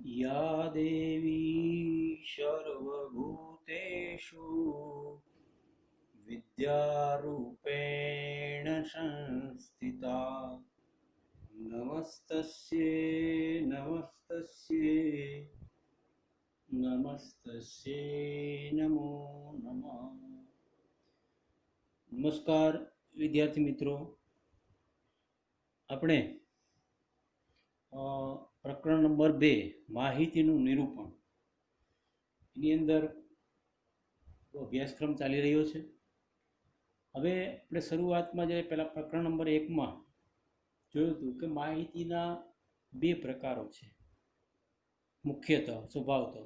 या देवी सर्वभूतेषु विद्यारूपेण संस्थिता नमस्तस्यै नमस्तस्यै नमस्तस्यै नमो नमः। नमस्कार विद्यार्थी મિત્રો, આપણે પ્રકરણ નંબર 2 માહિતીનું નિરૂપણ એની અંદર અભ્યાસક્રમ ચાલી રહ્યો છે. હવે આપણે શરૂઆતમાં જે પહેલા પ્રકરણ નંબર 1માં જોયું હતું કે માહિતીના બે પ્રકારો છે મુખ્યતઃ સ્વભાવતઃ.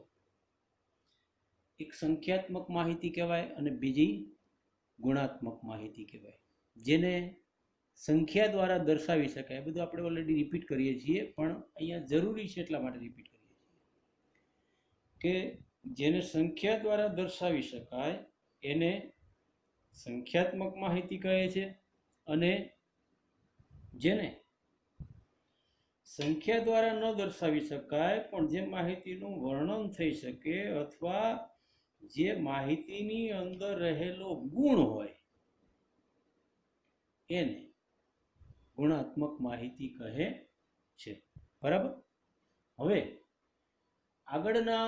એક સંખ્યાત્મક માહિતી કહેવાય અને બીજી ગુણાત્મક માહિતી કહેવાય, જેને સંખ્યા દ્વારા દર્શાવી શકાય. બધું આપણે ઓલરેડી રિપીટ કરીએ છીએ, પણ અહીંયા જરૂરી છે એટલા માટે રિપીટ કરીએ છીએ કે જેને સંખ્યા દ્વારા દર્શાવી શકાય એને સંખ્યાત્મક માહિતી કહે છે, અને જેને સંખ્યા દ્વારા ન દર્શાવી શકાય પણ જે માહિતીનું વર્ણન થઈ શકે અથવા જે માહિતીની અંદર રહેલો ગુણ હોય એને ગુણાત્મક માહિતી કહે છે. બરાબર. હવે આગળના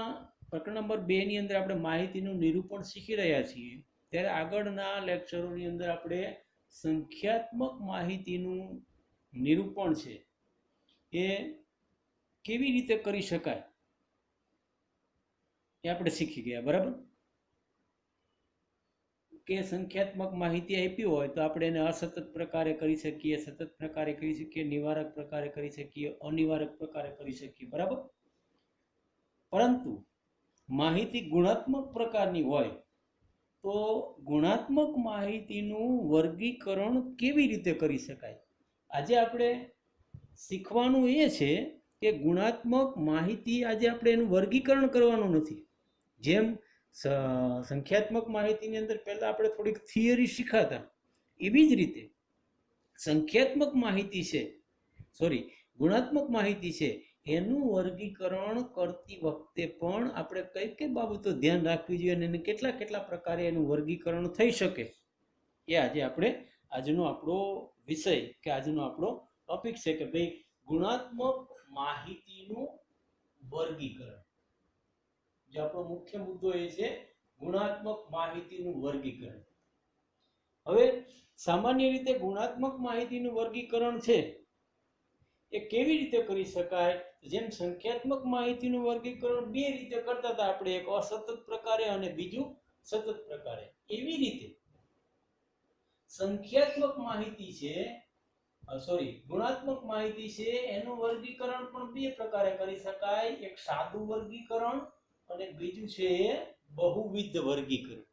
પ્રકરણ નંબર 2 ની અંદર આપણે માહિતીનું નિરૂપણ શીખી રહ્યા છીએ, ત્યારે આગળના લેક્ચરોની અંદર આપણે સંખ્યાત્મક માહિતીનું નિરૂપણ છે એ કેવી રીતે કરી શકાય એ આપણે શીખી ગયા. બરાબર. કે સંખ્યાત્મક માહિતી આપી હોય તો આપણે એને અસતત પ્રકારે કરી શકીએ, સતત પ્રકારે કરી શકીએ, નિવારક પ્રકારે કરી શકીએ, અનિવારક પ્રકારે કરી શકીએ. બરાબર. પરંતુ માહિતી ગુણાત્મક પ્રકારની હોય તો ગુણાત્મક માહિતીનું વર્ગીકરણ કેવી રીતે કરી શકાય, આજે આપણે શીખવાનું એ છે કે ગુણાત્મક માહિતી આજે આપણે એનું વર્ગીકરણ કરવાનું નથી. જેમ સંખ્યાત્મક માહિતીની અંદર પહેલા આપણે થોડીક થિયરી શીખાતા, એવી જ રીતે સંખ્યાત્મક માહિતી છે, ગુણાત્મક માહિતી છે, એનું વર્ગીકરણ કરતી વખતે પણ આપણે કઈ કઈ બાબતો ધ્યાન રાખવી જોઈએ અને કેટલા કેટલા પ્રકારે એનું વર્ગીકરણ થઈ શકે એ આજે આપણે આજનો આપણો વિષય કે આજનો આપણો ટોપિક છે કે ભાઈ ગુણાત્મક માહિતીનું વર્ગીકરણ. જે આપણો મુખ્ય મુદ્દો એ છે ગુણાત્મક માહિતીનું વર્ગીકરણ. હવે સામાન્ય રીતે ગુણાત્મક માહિતીનું વર્ગીકરણ છે એ કેવી રીતે કરી શકાય? જેમ સંખ્યાત્મક માહિતીનું વર્ગીકરણ બે રીતે કરતા હતા આપણે, એક અસતત પ્રકારે અને બીજું સતત પ્રકારે, એવી રીતે સંખ્યાત્મક માહિતી છે ગુણાત્મક માહિતી છે એનું વર્ગીકરણ પણ બે પ્રકારે કરી શકાય. એક સાદું વર્ગીકરણ અને બીજું છે બહુવિધ વર્ગીકરણ.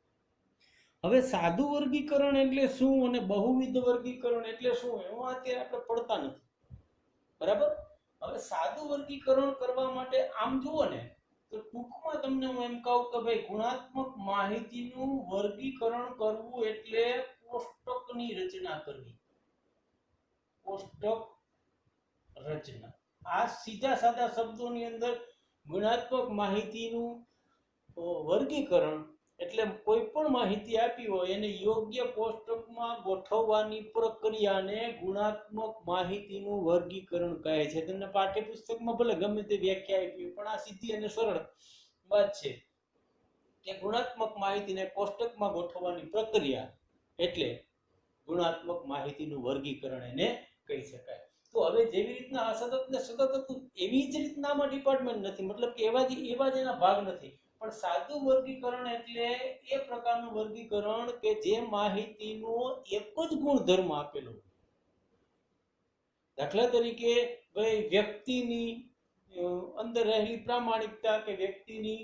હવે સાદું વર્ગીકરણ એટલે શું અને બહુવિધ વર્ગીકરણ એટલે શું એમાં અત્યારે આપણે પડતા નથી. બરાબર. હવે સાદું વર્ગીકરણ કરવા માટે આમ જુઓ ને તો ટૂંકમાં તમને હું એમ કહું કે ભાઈ ગુણાત્મક માહિતીનું વર્ગીકરણ કરવું એટલે કોષ્ટકની રચના કરવી. કોષ્ટક રચના, આ સીધા સાદા શબ્દોની અંદર ગુણાત્મક માહિતીનું વર્ગીકરણ એટલે કોઈ પણ માહિતી આપી હોય એને યોગ્ય કોષ્ટકમાં ગોઠવવાની પ્રક્રિયાને ગુણાત્મક માહિતીનું વર્ગીકરણ કહે છે. તમને પાઠ્યપુસ્તકમાં ભલે ગમે તે વ્યાખ્યા આપી પણ આ સીધી અને સરળ વાત છે કે ગુણાત્મક માહિતીને કોષ્ટકમાં ગોઠવવાની પ્રક્રિયા એટલે ગુણાત્મક માહિતીનું વર્ગીકરણ એને કહી શકાય. તો હવે જેવી રીતના અસતત ને સતત હતું એવી જ રીતના આમાં ડિપાર્ટમેન્ટ નથી, મતલબ કે એવા જ એના ભાગ નથી. પણ સાદું વર્ગીકરણ એટલે એ પ્રકારનું વર્ગીકરણ કે જે માહિતીનો એક જ ગુણધર્મ આપેલો. દાખલા તરીકે ભાઈ વ્યક્તિની અંદર રહેલી પ્રામાણિકતા કે વ્યક્તિની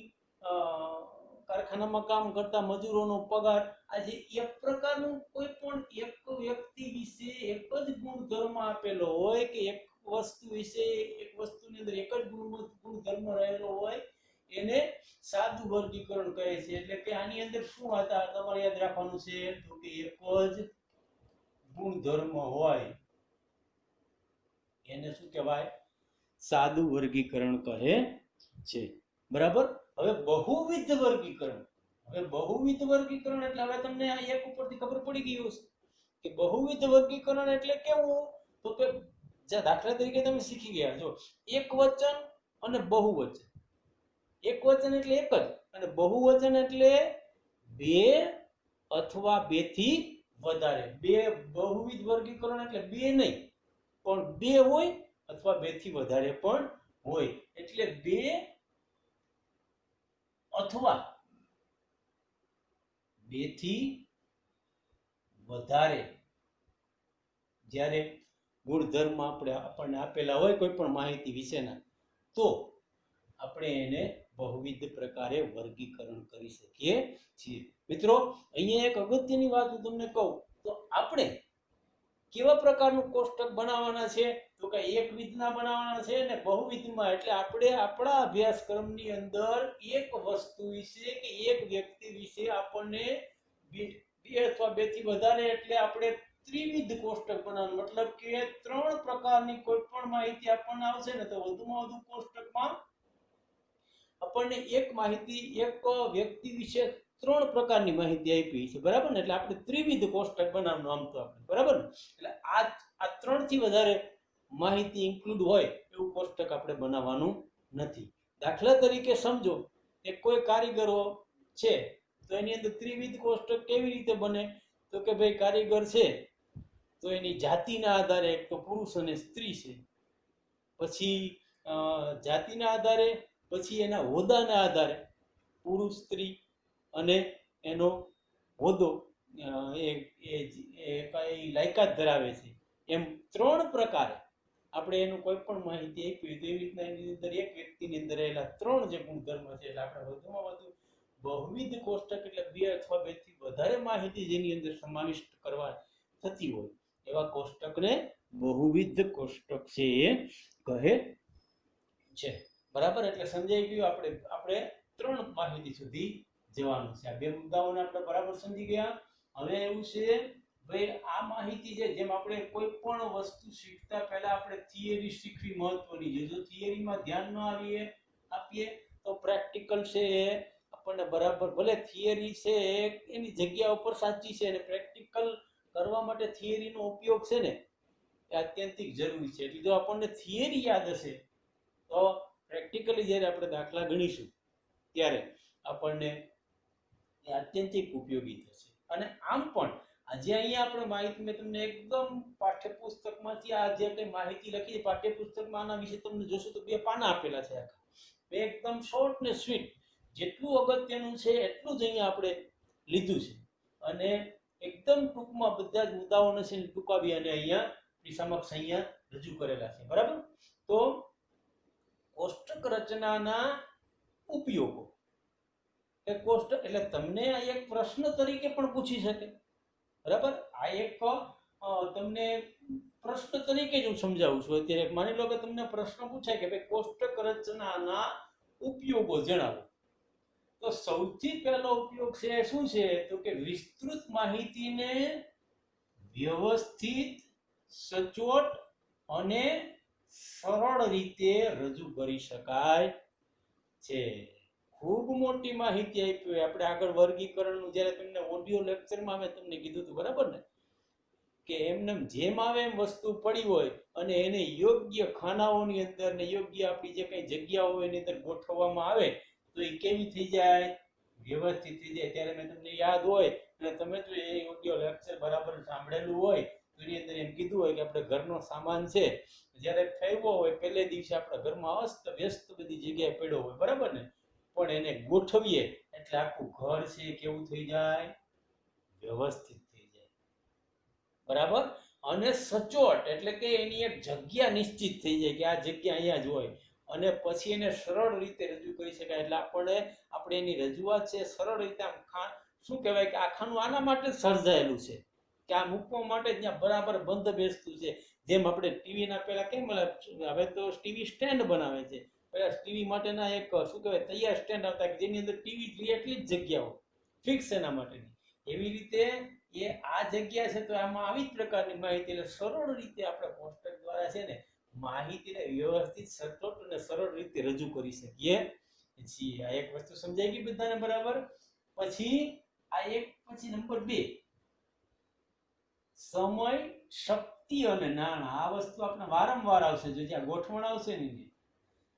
કારખાનામાં કામ કરતા મજૂરોનો પગાર, આજે એક પ્રકારનું કોઈ પણ એક વ્યક્તિ વિશે એક જ ગુણધર્મ આપેલો હોય કે એક વસ્તુ વિશે એક વસ્તુની અંદર એક જ ગુણધર્મ રહેલો હોય એને સાદું વર્ગીકરણ કહે છે. એટલે કે આની અંદર શું હતા તમારે યાદ રાખવાનું છે તો કે એક જ ગુણધર્મ હોય એને શું કહેવાય? સાદું વર્ગીકરણ કહે છે, બરાબર. હવે બહુવિધ વર્ગીકરણ, એટલે હવે તમને આ એક ઉપરથી ખબર પડી ગઈ હશે કે બહુવિધ વર્ગીકરણ એટલે કેવું. તો કે દાખલા તરીકે તમે શીખી ગયા જો એક વચન અને બહુવચન. એક વચન એટલે એક જ, અને બહુવચન એટલે બે અથવા બે થી વધારે. બે બહુવિધ વર્ગીકરણ એટલે બે નહીં, પણ બે હોય અથવા બે થી વધારે પણ હોય. એટલે બે અથવા બે થી વધારે જ્યારે ગુણધર્મ આપણને આપેલા હોય કોઈ પણ માહિતી વિશેના, તો આપણે એને બહુવિધ પ્રકારે વર્ગીકરણ કરી શકીએ છીએ. મિત્રો, અહીંયા એક અગત્યની વાત હું તમને કહું તો આપણે કેવા પ્રકારનું કોષ્ટક બનાવવાના છે, તો કે એકવિધના બનાવવાના છે ને બહુવિધમાં. એટલે આપણે આપણા અભ્યાસક્રમની અંદર એક વસ્તુ વિશે કે એક વ્યક્તિ વિશે આપણને બે અથવા બે થી વધારે એટલે આપણે ત્રિવિધ કોષ્ટક બનાવવાનું. મતલબ કે ત્રણ પ્રકારની કોઈ પણ માહિતી આપણને આવશે ને તો વધુમાં વધુ કોષ્ટકમાં આપણને એક માહિતી એક વ્યક્તિ વિશે ત્રણ પ્રકારની માહિતી આપી છે, બરાબર ને. એટલે આપણે ત્રિવિધ કોષ્ટક બનાવવાનું આમ તો આપણે, બરાબર ને. એટલે આ ત્રણ થી વધારે માહિતી ઇન્ક્લુડ હોય એવું કોષ્ટક આપણે બનાવવાનું નથી. દાખલા તરીકે સમજો કે કોઈ કારીગરો છે તો એની અંદર ત્રિવિધ કોષ્ટક કેવી રીતે બને, તો કે ભાઈ કારીગર છે તો એની જાતિના આધારે એક તો પુરુષ અને સ્ત્રી છે, પછી જાતિના આધારે, પછી એના હોદ્દાના આધારે પુરુષ, સ્ત્રી અને એનો હોદ્દો એ કઈ લાયકાત ધરાવે છે, એમ ત્રણ પ્રકારે આપણે એનું કોઈ પણ માહિતી આપી તો એવી રીતના એની અંદર એક વ્યક્તિની અંદર રહેલા ત્રણ જે ગુણધર્મ છે એટલે આપણે વધુમાં વધુ બહુવિધ કોષ્ટક એટલે બે અથવા બે થી વધારે માહિતી જેની અંદર સમાવિષ્ટ કરવા થતી હોય એવા કોષ્ટકને બહુવિધ કોષ્ટક છે એ કહે છે, બરાબર. એટલે સમજાઈ ગયું. આપણે ત્રણ માહિતી સુધી જવાનું છે. આ બે મુદ્દાઓને આપણે બરાબર સમજી ગયા. હવે એવું છે ભાઈ આ માહિતી છે, જેમ આપણે કોઈ પણ વસ્તુ શીખતા પહેલા આપણે થિયરી શીખવી મહત્વની છે. જો થિયરીમાં ધ્યાન ન આપીએ તો પ્રેક્ટિકલ છે એ આપણને બરાબર, ભલે થિયરી છે એની જગ્યા ઉપર સાચી છે અને પ્રેક્ટિકલ કરવા માટે થિયરીનો ઉપયોગ છે ને એ અત્યંતિક જરૂરી છે. એટલે જો આપણને થિયરી યાદ હશે તો પ્રેક્ટિકલી જ્યારે આપણે દાખલા ગણીશું ત્યારે આપણને એ અત્યંતિક ઉપયોગી થશે. અને આમ પણ આજે અહીંયા આપણે માહિતી મેં તમને એકદમ પાઠ્યપુસ્તકમાંથી આ જે કંઈ માહિતી લખી છે પાઠ્યપુસ્તકમાં આના વિશે તમને જોશો તો 2 પાના આપેલા છે આખા. એકદમ શોર્ટ ને સ્વીટ, જેટલું અગત્યનું છે એટલું જ અહીંયા આપણે લીધું છે અને એકદમ ટૂંકમાં બધા જ મુદ્દાઓને છે ટૂંકાવી અને અહીંયા સમક્ષ અહીંયા રજૂ કરેલા છે, બરાબર. તો કોષ્ટક રચનાના ઉપયોગો એ કોષ્ટક એટલે તમને આ એક પ્રશ્ન તરીકે પણ પૂછી શકે, બરાબર. આ એક તમને પ્રશ્ન તરીકે જ હું સમજાવું છું અત્યારે. માની લો કે તમને પ્રશ્ન પૂછાય કે ભાઈ કોષ્ટક રચનાના ઉપયોગો જણાવો, તો સૌથી પહેલો ઉપયોગ છે શું છે, તો કે વિસ્તૃત માહિતીને વ્યવસ્થિત, સચોટ અને સરળ રીતે રજૂ કરી શકાય છે. ખૂબ મોટી માહિતી આપી હોય. આપણે આગળ વર્ગીકરણનું જ્યારે તમને ઓડિયો લેક્ચરમાં મેં તમને કીધું હતું, બરાબર ને, કે એમને જેમ આવે એમ વસ્તુ પડી હોય અને એને યોગ્ય ખાનાઓની અંદર ને યોગ્ય આપણી જે કઈ જગ્યાઓ હોય એની અંદર ગોઠવવામાં આવે તો એ કેવી થઈ જાય, વ્યવસ્થિત થઈ જાય. ત્યારે મેં તમને યાદ હોય અને તમે જો એ ઓડિયો લેક્ચર બરાબર સાંભળેલું હોય તો એની અંદર એમ કીધું હોય કે આપણે ઘરનો સામાન છે જ્યારે ફેરવો હોય પહેલે દિવસે આપણા ઘરમાં અસ્ત વ્યસ્ત બધી જગ્યાએ પડ્યો હોય, બરાબર ને, પણ એને ગોઠવીએ એટલે આખું ઘર છે કેવું થઈ જાય, વ્યવસ્થિત થઈ જાય, બરાબર. અને સચોટ એટલે કે એની એક જગ્યા નિશ્ચિત થઈ જાય કે આ જગ્યા અહીંયા જ હોય અને પછી એને સરળ રીતે રજૂ કરી શકાય. એટલે આપણે એની રજૂઆત છે સરળ રીતે આમ શું કહેવાય કે આખાનું આના માટે જ સર્જાયેલું છે કે આ મૂકવા માટે ત્યાં બરાબર બંધ બેસતું છે. જેમ આપણે ટીવીના પહેલા કેમ હવે તો ટીવી સ્ટેન્ડ બનાવે છે, પહેલા ટીવી માટેના એક શું કહેવાય તૈયાર સ્ટેન્ડ આવતા કે જેની અંદર ટીવી જોઈએ એટલી જ જગ્યાઓ ફિક્સ એના માટેની. એવી રીતે એ આ જગ્યા છે તો આમાં આવી જ પ્રકારની માહિતી એટલે સરળ રીતે આપણે કોષ્ટક દ્વારા છે ને માહિતીને વ્યવસ્થિત, સચોટ આપણને સરળ રીતે રજૂ કરી શકીએ છીએ. આ એક વસ્તુ સમજાઈ ગઈ બધાને બરાબર. પછી આ એક પછી નંબર 2, સમય, શક્તિ અને નાણાં. આ વસ્તુ આપણે વારંવાર આવશે, જો જ્યાં ગોઠવણ આવશે ને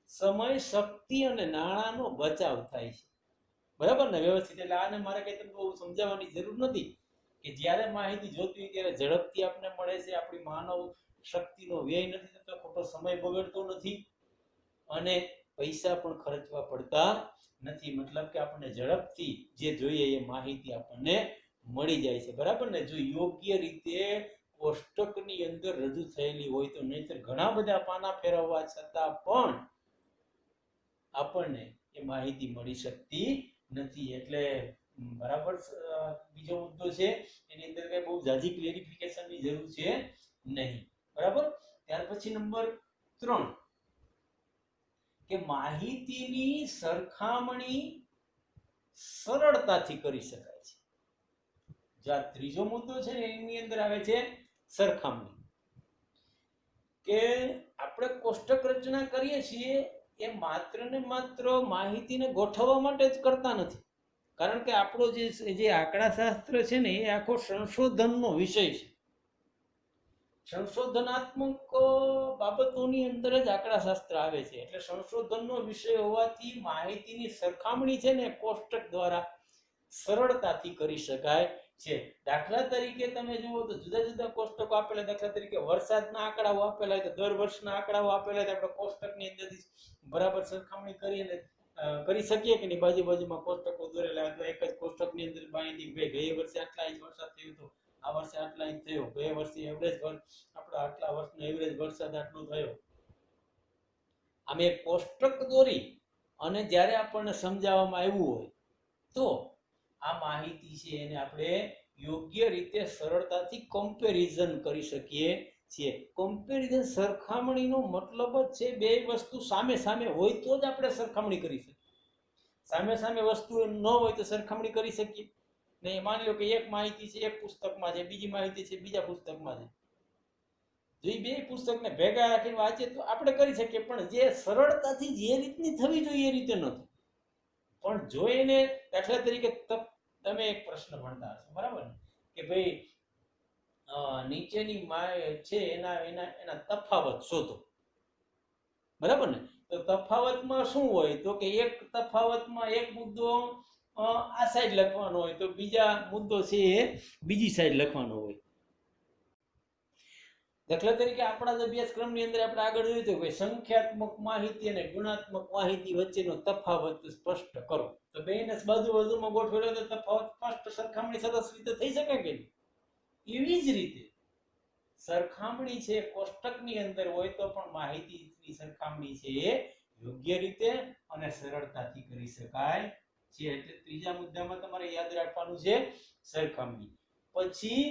સમય, શક્તિ અને નાણાંનો બચાવ થાય છે, બરાબર ને, વ્યવસ્થિત. એટલે આને મારે કઈ તમને બહુ સમજાવવાની જરૂર નથી કે જ્યારે માહિતી જોતી હોય ત્યારે ઝડપથી આપણને મળે છે, આપણી માનવ શક્તિનો વ્યય નથી થતો, ખોટો સમય બગડતો નથી અને પૈસા પણ ખર્ચવા પડતા નથી. મતલબ કે આપણને ઝડપથી જે જોઈએ એ માહિતી આપણને મળી જાય છે, બરાબર ને. જો યોગ્ય રીતે કોષ્ટકની અંદર રજૂ થયેલી હોય તો, નહીંતર ઘણા બધા પાના ફેરવવા છતાં પણ આપણને એ માહિતી મળી શકતી નથી. એટલે બરાબર બીજો મુદ્દો છે, એની અંદર કઈ બહુ જાજી ક્લેરિફિકેશનની જરૂર છે નહીં, બરાબર. ત્યાર પછી નંબર 3 કે માહિતીની સરખામણી સરળતાથી કરી શકાય છે. જો આ ત્રીજો મુદ્દો છે ને એની અંદર આવે છે સરખામણી. કે આપણે કોષ્ટક રચના કરીએ છીએ એ માત્ર ને માત્ર માહિતીને ગોઠવવા માટે જ કરતા નથી, કારણ કે આપણો જે આંકડાશાસ્ત્ર છે ને એ આખો સંશોધનનો વિષય છે. સંશોધનાત્મક બાબતોની અંદર જ આંકડાશાસ્ત્ર આવે છે. એટલે સંશોધનનો વિષય હોવાથી માહિતીની સરખામણી છે ને કોષ્ટક દ્વારા સરળતાથી કરી શકાય છે. દાખલા તરીકે તમે જુઓ તો જુદા જુદા કોષ્ટકો આપેલા, દાખલા તરીકે વરસાદના આંકડાઓ આપેલા હોય તો દર વર્ષના આંકડાઓ આપેલા હોય તો આપણે કોષ્ટકની અંદરથી બરાબર સરખામણી કરીને કરી શકીએ કે નહીં. બાજુમાં કોષ્ટકો દોરેલા હોય તો એક જ કોષ્ટકની અંદર માહિતી ગઈ વર્ષે આટલા ઇંચ વરસાદ થયો હતો, આ વર્ષે આટલા ઇંચ થયો, ગયા વર્ષે એવરેજ આપણો આટલા વર્ષનો એવરેજ વરસાદ આટલો થયો. આમ એક કોષ્ટક દોરી અને જ્યારે આપણને સમજાવવામાં આવ્યું હોય તો આ માહિતી છે એને આપણે યોગ્ય રીતે સરળતાથી કમ્પેરિઝન કરી શકીએ છીએ. કમ્પેરિઝન સરખામણીનો મતલબ જ છે બે વસ્તુ સામે સામે હોય તો જ આપણે સરખામણી કરી શકીએ. સામે સામે વસ્તુ ન હોય તો સરખામણી કરી શકીએ નહીં. માની લો કે એક માહિતી છે એક પુસ્તકમાં છે, બીજી માહિતી છે બીજા પુસ્તકમાં છે. જો એ બે પુસ્તકને ભેગા રાખીને વાંચીએ તો આપણે કરી શકીએ, પણ જે સરળતાથી જે રીતની થવી જોઈએ એ રીતે નથી. પણ જો એને દાખલા તરીકે તમે એક પ્રશ્ન ભણતા હશો, બરાબર ને, કે ભાઈ નીચેની છે એના તફાવત શોધો, બરાબર ને. તો તફાવતમાં શું હોય તો કે એક તફાવતમાં એક મુદ્દો આ સાઈડ લખવાનો હોય તો બીજા મુદ્દો છે એ બીજી સાઈડ લખવાનો હોય. દાખલા તરીકે આપણા અભ્યાસક્રમની અંદર આપણે આગળ જોયું હતું કે સંખ્યાત્મક માહિતી અને ગુણાત્મક માહિતી વચ્ચેનો તફાવત સ્પષ્ટ કરો. તો બેને બાજુમાં ગોઠવેલો તો તફાવત સ્પષ્ટ સરખામણી સરસ રીતે થઈ શકે કે નહીં. એવી જ રીતે સરખામણી છે કોષ્ટકની અંદર હોય તો પણ માહિતીની સરખામણી છે એ યોગ્ય રીતે અને સરળતાથી કરી શકાય છે. એટલે ત્રીજા મુદ્દામાં તમારે યાદ રાખવાનું છે સરખામણી. પછી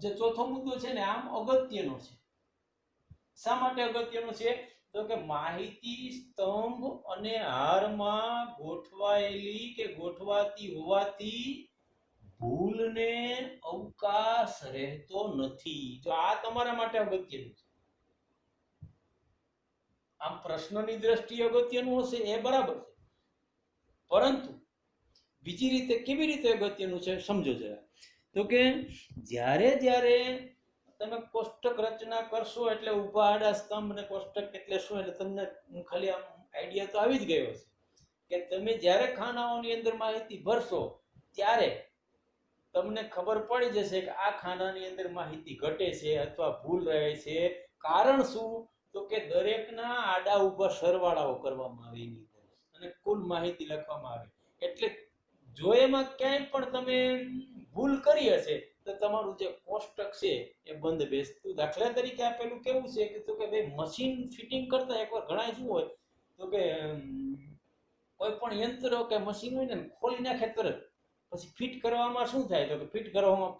જે ચોથો મુદ્દો છે ને આમ અગત્યનો છે. શા માટે અગત્યનો છે તો કે માહિતી સ્તંભ અને હારમાં ગોઠવાયેલી કે ગોઠવાતી હોવાથી ભૂલને અવકાશ રહેતો નથી. જો આ તમારા માટે અગત્યનું છે. આમ પ્રશ્નની દ્રષ્ટિએ અગત્યનું હશે એ બરાબર છે, પરંતુ બીજી રીતે કેવી રીતે અગત્યનું છે સમજો જરા. તો કે જ્યારે તમે કોષ્ટક રચના કરશો એટલે ઊભા આડા સ્તંભ અને કોષ્ટક એટલે શું, એટલે તમને ખાલી આમ આઈડિયા તો આવી જ ગયો છે કે તમે જ્યારે ખાનાઓની અંદર માહિતી ભરશો ત્યારે તમને ખબર પડી જશે કે આ ખાનાની અંદર માહિતી ઘટે છે અથવા ભૂલ રહે છે. કારણ શું તો કે દરેકના આડા ઊભા સરવાળાઓ કરવામાં આવે અને કુલ માહિતી લખવામાં આવે. એટલે જો એમાં ક્યાંય પણ તમે ભૂલ કરી હશે તો તમારું જે કોષ્ટક છે એ બંધ બેસતું. દાખલા તરીકે આપેલું કેવું છે કે તો કે ભાઈ મશીન ફિટિંગ કરતા એકવાર ઘણા શું હોય તો કે કોઈ પણ યંત્ર કે મશીન હોય ને ખોલી નાખે તરત, પછી ફિટ કરવામાં શું થાય તો કે ફિટ કરવામાં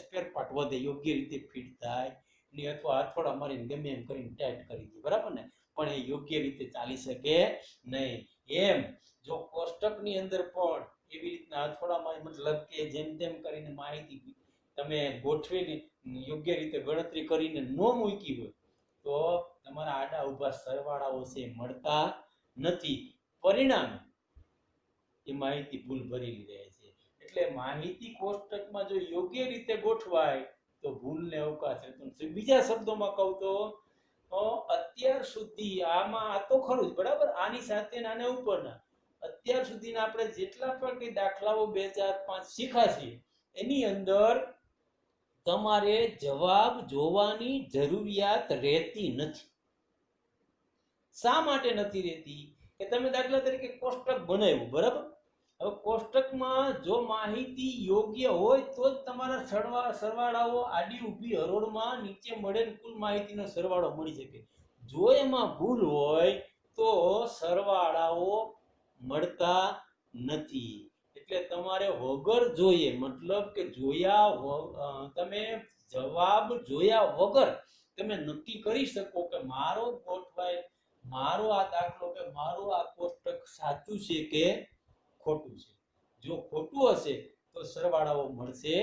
સ્પેર પાર્ટ વધે, યોગ્ય રીતે ફિટ થાય ને અથવા હથોડા મારીને ગમે એમ કરીને ટાઈટ કરી દે, બરાબર ને, પણ એ યોગ્ય રીતે ચાલી શકે નહીં. એમ જો કોષ્ટકની અંદર પણ એવી રીતના હથોડામાં મતલબ કે જેમ તેમ કરીને માહિતી તમે ગોઠવેલી યોગ્ય રીતે ગણતરી કરીને ન મૂકી હોય તો તમારે ઊભા સરવાળાઓ છે મળતા નથી, પરિણામે એ માહિતી ભૂલ ભરેલી રહે છે. એટલે માહિતી કોષ્ટકમાં જો યોગ્ય રીતે ગોઠવાય તો ભૂલને અવકાશ રહેતો નથી. બીજા શબ્દોમાં કહું તો અત્યાર સુધી આમાં આ તો ખરું જ, બરાબર, આની સાથે આને ઉપરના અત્યાર સુધીના આપણે જેટલા પણ કઈ દાખલાઓ 2005 શીખ્યા છીએ એની અંદર તમારે જવાબ જોવાની જરૂરિયાત રહેતી નથી. શા માટે નથી રહેતી? કે તમે દાખલા તરીકે કોષ્ટક બનાવ્યું, બરાબર, હવે કોષ્ટકમાં જો માહિતી યોગ્ય હોય તો જ તમારા સરવાળાઓ આડી ઊભી હરોળમાં નીચે મળેલ કુલ માહિતીનો સરવાળો મળી શકે. જો એમાં ભૂલ હોય તો સરવાળાઓ મળતા નથી. એટલે તમારે વગર જોઈએ, મતલબ કે જોયા તમે જવાબ જોયા વગર તમે નક્કી કરી શકો કે મારો ગોઠવાય મારો આ દાખલો કે મારું આ કોષ્ટક સાચું છે કે ખોટું છે. જો ખોટું હશે તો સરવાળાઓ મળશે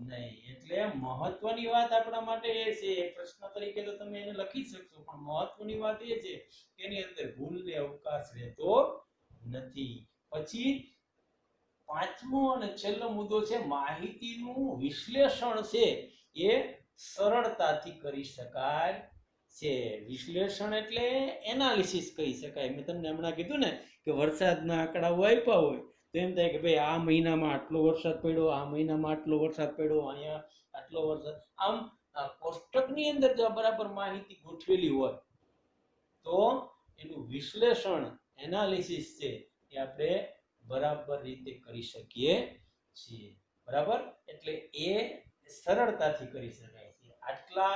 નહીં. એટલે મહત્વની વાત આપણા માટે એ છે, પ્રશ્ન તરીકે તો તમે એને લખી શકશો, પણ મહત્વની વાત એ છે કે એની અંદર ભૂલને અવકાશ રહેતો નથી. પછી પાંચમો અને છેલ્લો મુદ્દો છે માહિતીનું વિશ્લેષણ છે એ સરળતાથી કરી શકાય છે. વિશ્લેષણ એટલે એનાલિસિસ કહી શકાય. મેં તમને હમણાં કીધું ને કે વરસાદના આંકડાઓ આપ્યા હોય તો એમ થાય કે ભાઈ આ મહિનામાં આટલો વરસાદ પડ્યો, આ મહિનામાં આટલો વરસાદ પડ્યો, અહીંયા આટલો વરસાદ. આમ કોષ્ટકની અંદર જો બરાબર માહિતી ગોઠવેલી હોય તો એનું વિશ્લેષણ એનાલિસિસ છે એ આપણે બરાબર રીતે કરી શકીએ છીએ. બરાબર, એટલે એ સરળતાથી કરી શકાય છે. આટલા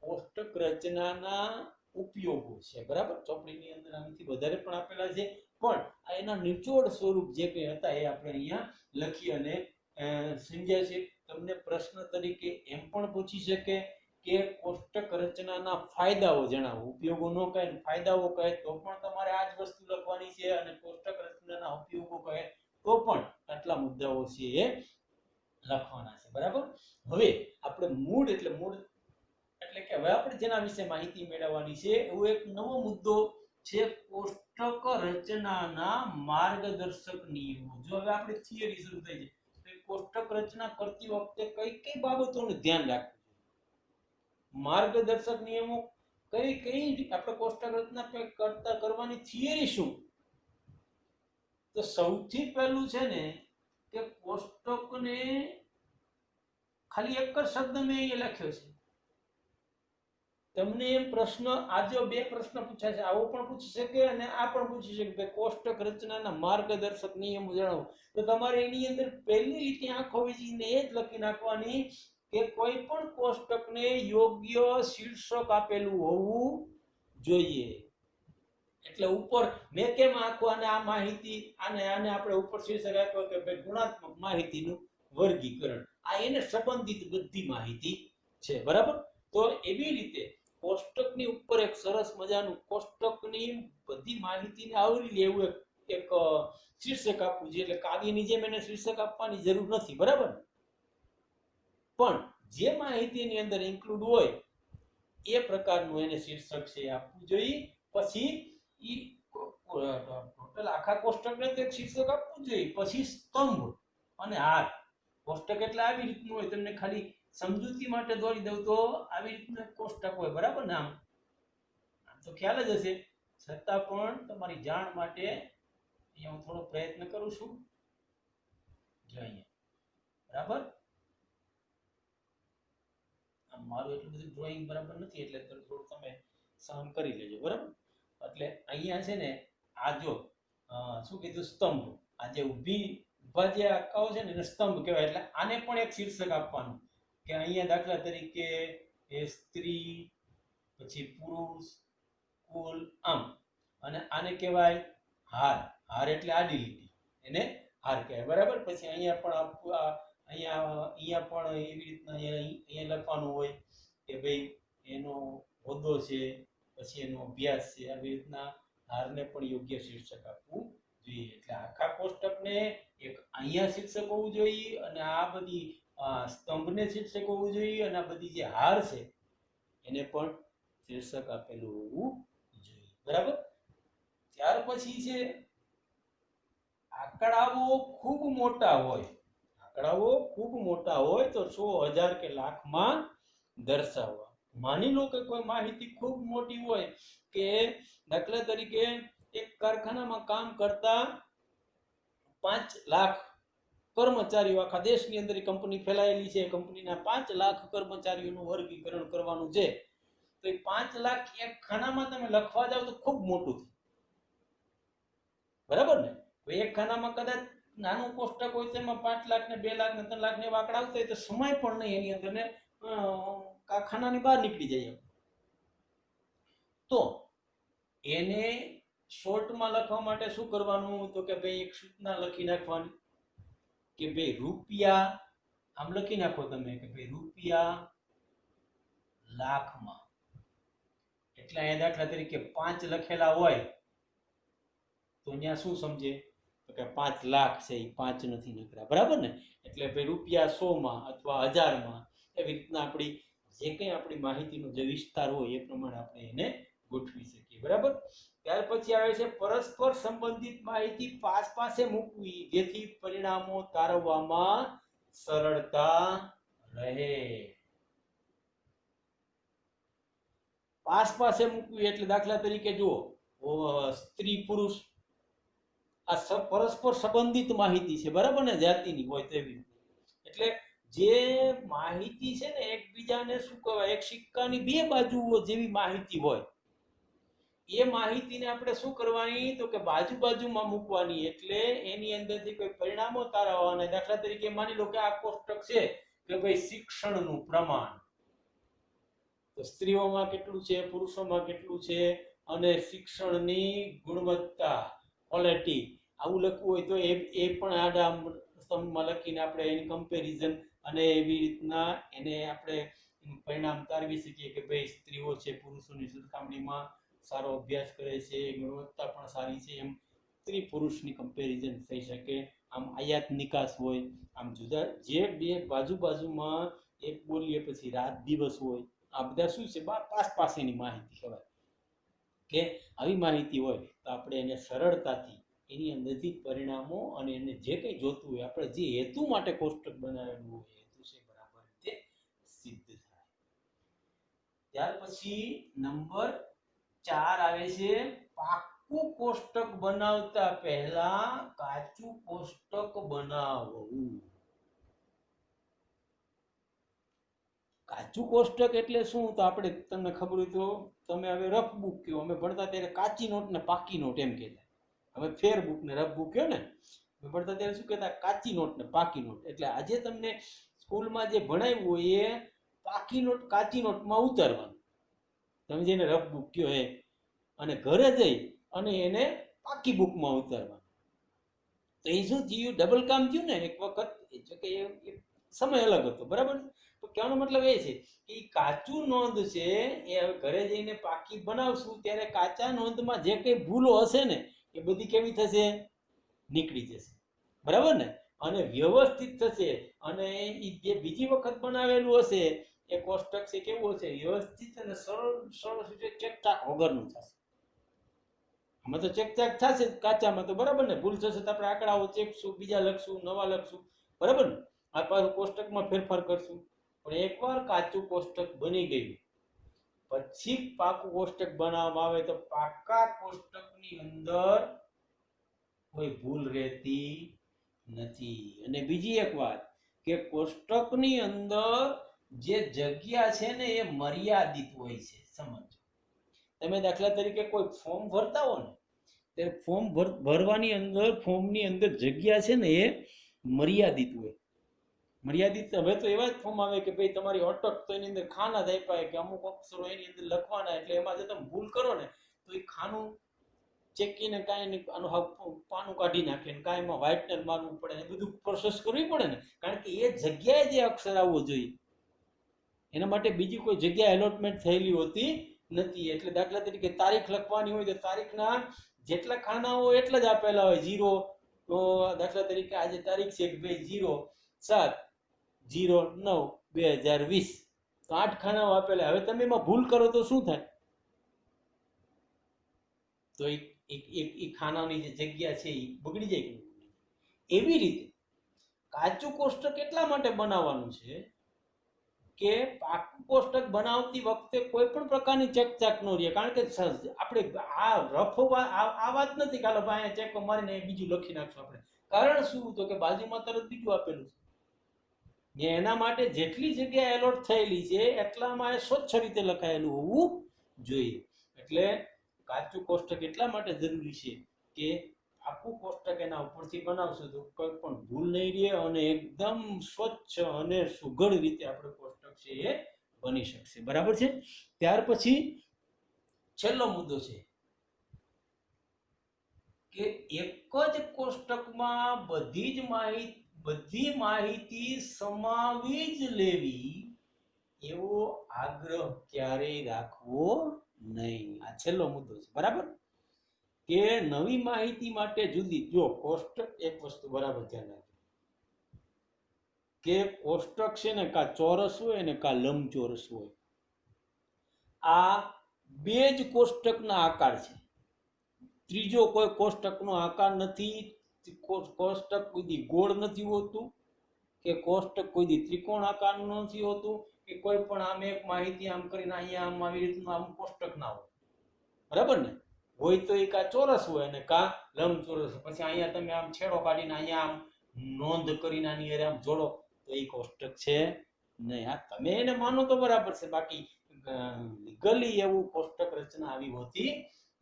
કોષ્ટક રચનાના ઉપયોગો છે. બરાબર, ચોપડીની અંદર આનાથી વધારે પણ આપેલા છે, પણ આ એના નિચોડ સ્વરૂપ જે કંઈ હતા એ આપણે અહીંયા લખી અને સમજ્યા છે. તમને પ્રશ્ન તરીકે એમ પણ પૂછી શકે કે કોષ્ટક રચનાના ફાયદાઓ જણાવો. ઉપયોગો ન કહે, ફાયદાઓ કહે તો પણ તમારે આ જ વસ્તુ લખવાની છે, અને કોષ્ટક રચનાના ઉપયોગો કહે તો પણ આટલા મુદ્દાઓ છે એ લખવાના છે. બરાબર, હવે આપણે મૂળ એટલે કે હવે આપણે જેના વિશે માહિતી મેળવવાની છે એવો એક નવો મુદ્દો છે, કોષ્ટક રચનાના માર્ગદર્શક નિયમો. જો હવે આપણે થિયરી શરૂ થઈ છે તો કોષ્ટક રચના કરતી વખતે કઈ કઈ બાબતોનું ધ્યાન રાખવું, માર્ગદર્શક નિયમો કઈ કઈ આપણે કોષ્ટક રચના કરવાની થિયરી શું? તો સૌથી પહેલું છે ને કે કોષ્ટકને ખાલી એક જ શબ્દ મેં અહીંયા લખ્યો છે. તમને એમ પ્રશ્ન આજે બે પ્રશ્ન પૂછાય છે, આવો પણ પૂછી શકે અને આ પણ પૂછી શકે કે કોષ્ટક રચનાના માર્ગદર્શક નિયમો જણાવો. તો તમારે એની અંદર પહેલી લીટી આંખો વીંચીને એ જ લખી નાખવાની કે કોઈ પણ કોષ્ટકને યોગ્ય શીર્ષક આપેલું હોવું જોઈએ. એટલે ઉપર મેં કેમ આખું અને આ માહિતી આને આપણે ઉપર શીર્ષક આપ્યો કે ભાઈ ગુણાત્મક માહિતીનું વર્ગીકરણ, આ એને સંબંધિત બધી માહિતી છે. બરાબર, તો એવી રીતે કોષ્ટકની ઉપર એક સરસ મજાનું કોષ્ટકની બધી માહિતીને આવરી લેવું એક શીર્ષક આપવું જોઈએ. એટલે કાવ્યની જેમ એને શીર્ષક આપવાની જરૂર નથી. બરાબર, પણ જે માહિતીની અંદર ઇન્ક્લુડ હોય એ પ્રકારનું એને શીર્ષક છે આપવું જોઈએ. પછી ટોટલ આખા કોષ્ટકને તો એક શીર્ષક આપવું જોઈએ. પછી સ્તંભ અને હાર. કોષ્ટક એટલે આવી રીતનું હોય, તમને ખાલી સમજૂતી માટે દોરી દઉં તો આવી રીતનું કોષ્ટક હોય. બરાબર ને, આમ તો ખ્યાલ જ હશે, છતાં પણ તમારી જાણ માટે અહીંયા હું થોડો પ્રયત્ન કરું છું. જો અહીંયા બરાબર, મારું એટલું બધું ડ્રોઈંગ બરાબર નથી એટલે થોડું તમે સહન કરી લેજો. બરાબર, એટલે અહીંયા છે ને આ જો શું કીધું, સ્તંભ, આ જે ઊભા જે આંકાઓ છે ને એને સ્તંભ કહેવાય. એટલે આને પણ એક શીર્ષક આપવાનું કે અહીંયા દાખલા તરીકે એ સ્ત્રી, પછી પુરુષ, કુલ, આમ. અને આને કહેવાય હાર. હાર એટલે આડી લીટી, એને હાર કહેવાય. બરાબર, પછી અહીંયા પણ અહીંયા પણ એવી રીતના અહીંયા લખવાનું હોય કે ભાઈ એનો હોદ્દો છે, પછી એનો અભ્યાસ છે. આવી રીતના હારને પણ યોગ્ય શીર્ષક આપવું જોઈએ. એટલે આખા કોષ્ટકને એક અહીંયા શીર્ષક હોવું જોઈએ, અને આ બધી સ્તંભને શીર્ષક હોવું જોઈએ, અને આ બધી જે હાર છે એને પણ શીર્ષક આપેલું હોવું બરાબર. ત્યાર પછી છે આંકડાઓ ખૂબ મોટા હોય, આંકડાઓ ખૂબ મોટા હોય તો 100, 1000 કે લાખમાં દર્શાવવા. માની લો કે કોઈ માહિતી ખૂબ મોટી હોય કે દાખલા તરીકે એક કારખાનામાં કામ કરતા 5 લાખ કર્મચારીઓ, આખા દેશની અંદર કંપની ફેલાયેલી છે, કંપનીના 5 લાખ કર્મચારીઓનું વર્ગીકરણ કરવાનું છે, તો એ 5 લાખ એક ખાનામાં તમે લખવા જાવ તો ખૂબ મોટું છે, બરાબર ને. એક ખાનામાં કદાચ નાનું કોષ્ટક હોય તેમાં 5 લાખ ને 2 લાખ ને 3 લાખ ને આંકડા આવતા હોય તો સમય પણ નહીં એની અંદર ને ખાનાની બહાર નીકળી જાય. તો એને શોર્ટમાં લખવા માટે શું કરવાનું, તો કે ભાઈ એક સૂચના લખી નાખવાની કે ભાઈ રૂપિયા, આમ લખી નાખો તમે કે ભાઈ રૂપિયા લાખમાં, એટલે અહીંયા દાખલા તરીકે 5 લખેલા હોય તો અહીંયા શું સમજે તો કે 5 લાખ છે, એ 5 નથી નીકળ્યા, બરાબર ને. એટલે ભાઈ રૂપિયા 100માં અથવા 1000માં, એવી રીતના આપણી જે કંઈ આપણી માહિતીનો જે વિસ્તાર હોય એ પ્રમાણે આપણે એને ગોઠવી શકીએ, બરાબર. ત્યાર પછી આવે છે પરસ્પર સંબંધિત માહિતી પાસે મૂકવી જેથી પરિણામો તારવવામાં સરળતા રહે. પાસે મૂકવી એટલે દાખલા તરીકે જુઓ, સ્ત્રી પુરુષ આ પરસ્પર સંબંધિત માહિતી છે, બરાબર ને, જાતિની હોય તેવી. એટલે જે માહિતી છે ને એકબીજાને શું કહેવાય, એક સિક્કાની 2 બાજુઓ જેવી માહિતી હોય, એ માહિતીને આપણે શું કરવાની તો કે બાજુમાં મૂકવાની. એટલે એની અંદરથી કોઈ પરિણામો તારવવાના. દાખલા તરીકે માની લો કે આ કોષ્ટક છે કે ભાઈ શિક્ષણનું પ્રમાણ, તો સ્ત્રીઓમાં કેટલું છે, પુરુષોમાં કેટલું છે, અને શિક્ષણની ગુણવત્તા, ક્વોલિટી, આવું લખવું હોય તો એ પણ આડા સ્તંભમાં લખીને આપણે એની કમ્પેરિઝન અને એવી રીતના એને આપણે પરિણામ તારવી શકીએ કે ભાઈ સ્ત્રીઓ છે પુરુષોની સરખામણીમાં સારો અભ્યાસ કરે છે, ગુણવત્તા પણ સારી છે, એમ સ્ત્રી પુરુષની કમ્પેરિઝન થઈ શકે. આમ આયાત નિકાસ હોય, આમ જુદા જે 2 બાજુમાં એક બોલીએ પછી રાત દિવસ હોય, આ બધા શું છે પાસેની માહિતી કહેવાય. કે આવી માહિતી હોય તો આપણે એને સરળતાથી એની અંદરથી પરિણામો અને એને જે કંઈ જોતું હોય, આપણે જે હેતુ માટે કોષ્ટક બનાવેલું હોય હેતુ છે બરાબર રીતે સિદ્ધ થાય. ત્યાર પછી નંબર 4 આવે છે પાકું કોષ્ટક બનાવતા પહેલા કાચું કોષ્ટક બનાવવું. કાચું કોષ્ટક એટલે શું, તો આપણે તમને ખબર હોય તો તમે હવે રફ બુક કહો, અમે ભણતા ત્યારે કાચી નોટ ને પાકી નોટ એમ કહેતા. હવે ફેર બુક ને રફ બુક કહો ને, અમે ભણતા ત્યારે શું કહેતા, કાચી નોટ ને પાકી નોટ. એટલે આજે તમને સ્કૂલમાં જે ભણાવ્યું હોય એ પાકી નોટ કાચી નોટમાં ઉતારવાનું, તમે જેને રફ બુક કહો એ, અને ઘરે જઈ અને એને પાકી બુકમાં ઉતારવાનું. તો એ શું થયું, ડબલ કામ થયું ને એક વખત, કે એ સમય અલગ હતો, બરાબર. તો કહેવાનો મતલબ એ છે કે કાચું નોંધ છે એ ઘરે જઈને પાકી બનાવશું ત્યારે કાચા નોંધમાં જે કંઈ ભૂલો હશે ને એ બધી કેવી થશે, નીકળી જશે, બરાબર ને. અને વ્યવસ્થિત થશે, અને એ જે બીજી વખત બનાવેલું હશે એ કોષ્ટક છે કેવું હશે, વ્યવસ્થિત અને સરળ રીતે ચેકચાક વગરનું થશે. આમાં તો ચેકચાક થશે કાચામાં તો, બરાબર ને. ભૂલ થશે તો આપણે આંકડાઓ ચેકશું, બીજા લખશું, નવા લખશું, બરાબર ને. આ પાછું કોષ્ટકમાં ફેરફાર કરશું. પણ એકવાર કાચું કોષ્ટક બની ગયું પછી પાકું કોષ્ટક બનાવવામાં આવે તો પાકા કોષ્ટકની અંદર કોઈ ભૂલ રહેતી નથી. અને બીજી એક વાત કે કોષ્ટકની અંદર જે જગ્યા છે ને એ મર્યાદિત હોય છે. સમજો તમે દાખલા તરીકે કોઈ ફોર્મ ભરતા હો ને, ત્યારે ફોર્મ ભરવાની અંદર ફોર્મની અંદર જગ્યા છે ને એ મર્યાદિત હોય. મર્યાદિત હવે તો એવા જ ફોર્મ આવે કે ભાઈ તમારી અટક તો એની અંદર ખાના જ આપ્યા કે અમુક અક્ષરો એની અંદર લખવાના, એટલે એમાં જો તમે ભૂલ કરો ને તો એ ખાનું ચેકીને કાંઈ આનું પાનું કાઢી નાખે ને કાંઈ એમાં વ્હાઇટનર મારવું પડે ને બધું પ્રોસેસ કરવી પડે ને, કારણ કે એ જગ્યાએ જે અક્ષર આવવો જોઈએ એના માટે બીજી કોઈ જગ્યા એલોટમેન્ટ થયેલી હોતી નથી. એટલે દાખલા તરીકે તારીખ લખવાની હોય તો તારીખના જેટલા ખાના હોય એટલા જ આપેલા હોય. 0 તો દાખલા તરીકે આજે તારીખ છે કે ભાઈ 07/09/2020, તો 8 ખાનાઓ આપેલા. હવે તમે એમાં ભૂલ કરો તો શું થાય, તો એક ખાનાની જે જગ્યા છે એ બગડી જાય કે નહીં બગડી જાય. એવી રીતે કાચું કોષ્ટક એટલા માટે બનાવવાનું છે કે પાકું કોષ્ટક બનાવતી વખતે કોઈ પણ પ્રકારની ચેકચાક ન રહે. કારણ કે આપણે આ રફ આ વાત નથી કે હાલો ભાઈ ચેક મારીને બીજું લખી નાખશું આપણે. કારણ શું? તો કે બાજુમાં તરત બીજું આપેલું છે, એના માટે જેટલી જગ્યા એલોટ થયેલી છે એટલામાં સ્વચ્છ રીતે લખાયેલું હોવું જોઈએ. એટલે કાચું કોષ્ટક એટલા માટે જરૂરી છે કે આખું કોષ્ટક એના ઉપરથી બનાવશું તો કોઈ પણ ભૂલ નહીં રહે અને એકદમ સ્વચ્છ અને સુઘડ રીતે આપણું કોષ્ટક છે એ બની શકશે. બરાબર છે. ત્યાર પછી છેલ્લો મુદ્દો છે કે એક જ કોષ્ટકમાં બધી માહિતી સમાવી જ લેવી એવો આગ્રહ ક્યારેય રાખવો નહીં. આ છેલ્લો મુદ્દો છે. બરાબર કે નવી માહિતી માટે જુદી જો કોષ્ટક એક વસ્તુ બરાબર ધ્યાન રાખજો કે કોષ્ટક છે ને કા ચોરસ હોય ને કા લંબચોરસ હોય. આ બે જ કોષ્ટકના આકાર છે. ત્રીજો કોઈ કોષ્ટકનો આકાર નથી. કોષ્ટક કોઈ ગોળ નથી હોતું કે કોષ્ટક કોઈ ત્રિકોણ આકારનું નથી હોતું કે કોઈ પણ આમ એક માહિતી આમ કરીને અહીંયા આમ આવી રીતનું આમ કોષ્ટક ના હોય. બરાબર ને? હોય તો એ કા ચોરસ હોય અને કા લંબચોરસ. પછી અહીંયા તમે આમ છેડો કાઢીને અહીંયા આમ નોંધ કરીને આની હારે આમ જોડો તો એ કોષ્ટક છે નહીં. હા, તમે એને માનો તો બરાબર છે, બાકી લીગલી એવું કોષ્ટક રચના આવી હોતી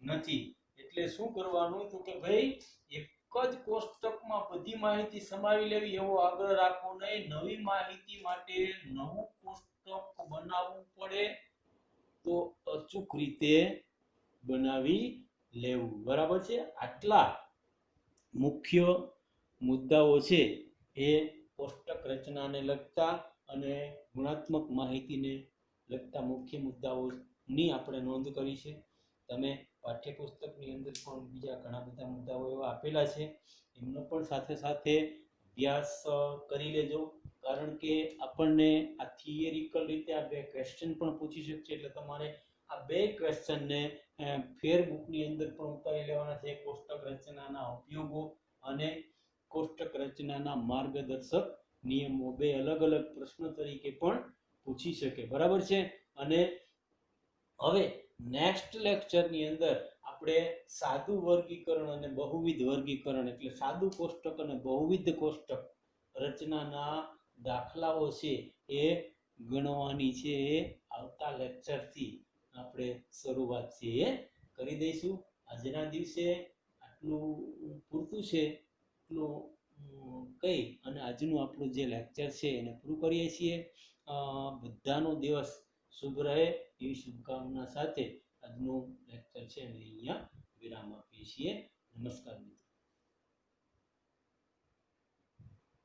નથી. એટલે શું કરવાનું તો કે ભાઈ એક જ કોષ્ટકમાં બધી માહિતી સમાવી લેવી એવો આગ્રહ રાખવો નહીં. નવી માહિતી માટે નવું કોષ્ટક બનાવવું પડે તો અચૂક રીતે બનાવી લેવું. બરાબર છે. આટલા મુખ્ય મુદ્દાઓ છે એ કોષ્ટક રચનાને લગતા અને ગુણાત્મક માહિતીને લગતા મુખ્ય મુદ્દાઓની આપણે નોંધ કરી છે. તમે પાઠ્યપુસ્તકની અંદર પણ બીજા ઘણા બધા મુદ્દાઓ એવા આપેલા છે, એમનો પણ સાથે સાથે અભ્યાસ કરી લેજો. કારણ કે આપણને આ થિયરિકલ રીતે આ બે ક્વેશ્ચન પણ પૂછી શકશે. એટલે તમારે આ બે ક્વેશ્ચનને ફેરબુકની અંદર પણ ઉતારી લેવાના છે. કોષ્ટક રચનાના ઉપયોગો અને કોષ્ટક રચનાના માર્ગદર્શક નિયમો બે અલગ અલગ પ્રશ્ન તરીકે પણ પૂછી શકે. બરાબર છે. અને હવે નેક્સ્ટ લેક્ચરની અંદર આપણે સાદું વર્ગીકરણ અને બહુવિધ વર્ગીકરણ એટલે સાદું કોષ્ટક અને બહુવિધ કોષ્ટક રચનાના દાખલાઓ છે એ ગણવાની છે. એ આવતા લેક્ચરથી આપણે શરૂઆત છે એ કરી દઈશું. આજના દિવસે આટલું પૂરતું છે. એટલું કહી અને આજનું આપણું જે લેક્ચર છે એને પૂરું કરીએ છીએ. બધાનો દિવસ શુભ રહે એવી શુભકામના સાથે આજનું લેક્ચર છે એને અહીંયા વિરામ આપીએ છીએ. નમસ્કાર મિત્રો.